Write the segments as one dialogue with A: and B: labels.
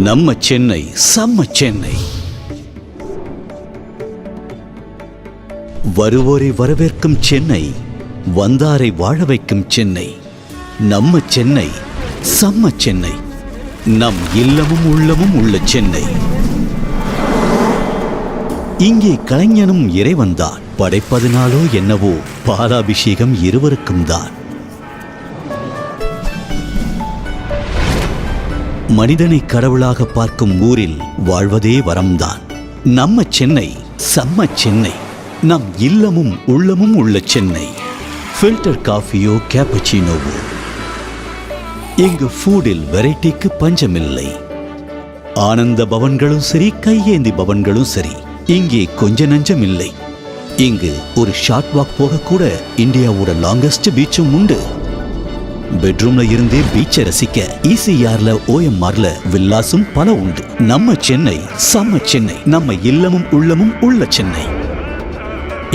A: நம்ம சென்னை செம்ம சென்னை. வருவோரை வரவேற்கும் சென்னை, வந்தாரை வாழ வைக்கும் சென்னை. நம்ம சென்னை செம்ம சென்னை. நம் இல்லமும் உள்ளமும் உள்ள சென்னை. இங்கே கலைஞனும் இறைவன்தான். படைப்பதனாலோ என்னவோ பாலாபிஷேகம் இருவருக்கும் தான். மனிதனை கடவுளாக பார்க்கும் ஊரில் வாழ்வதே வரம்தான். நம்ம சென்னை செம்ம சென்னை. நம் இல்லமும் உள்ளமும் உள்ள சென்னை. ஃபில்டர் காஃபியோ கேப்பச்சினோவோ, இங்கு ஃபூடில் வெரைட்டிக்கு பஞ்சமில்லை. ஆனந்த பவன்களும் சரி, கையேந்தி பவன்களும் சரி, இங்கே கொஞ்ச நஞ்சம் இல்லை. இங்கு ஒரு ஷார்ட் வாக் போக கூட இந்தியாவோட லாங்கஸ்ட் பீச்சும் உண்டு. பெட்ரூம்ல இருந்தே பீச்சை ரசிக்க ECRல OMRல வில்லாசும் பல உண்டு. நம்ம சென்னை செம்ம சென்னை. நம்ம இல்லமும் உள்ளமும் உள்ள சென்னை.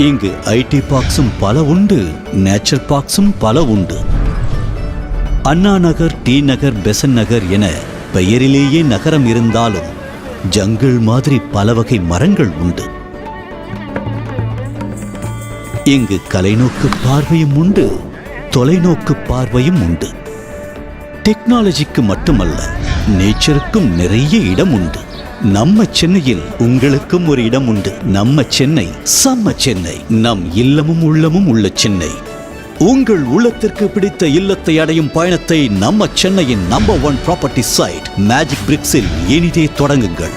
A: இங்கு IT பார்க்ஸும் பல உண்டு, நேச்சர் பார்க்ஸும் பல உண்டு. அண்ணா நகர், டி நகர், பெசன் நகர் என பெயரிலேயே நகரம் இருந்தாலும் ஜங்கிள் மாதிரி பல வகை மரங்கள் உண்டு. இங்கு கலைநோக்கு பார்வையும் உண்டு, தொலைநோக்கு பார்வையும் உண்டு. டெக்னாலஜிக்கு மட்டுமல்ல, நேச்சருக்கும் நிறைய இடம் உண்டு. நம்ம சென்னையில் உங்களுக்கும் ஒரு இடம் உண்டு. நம்ம சென்னை செம்ம சென்னை. நம் இல்லமும் உள்ளமும் உள்ள சென்னை. உங்கள் உள்ளத்திற்கு பிடித்த இல்லத்தை அடையும் பயணத்தை நம்ம சென்னையின் நம்பர் 1 ப்ராப்பர்ட்டி சைட் மேஜிக் பிரிக்ஸில் இனிதே தொடங்குங்கள்.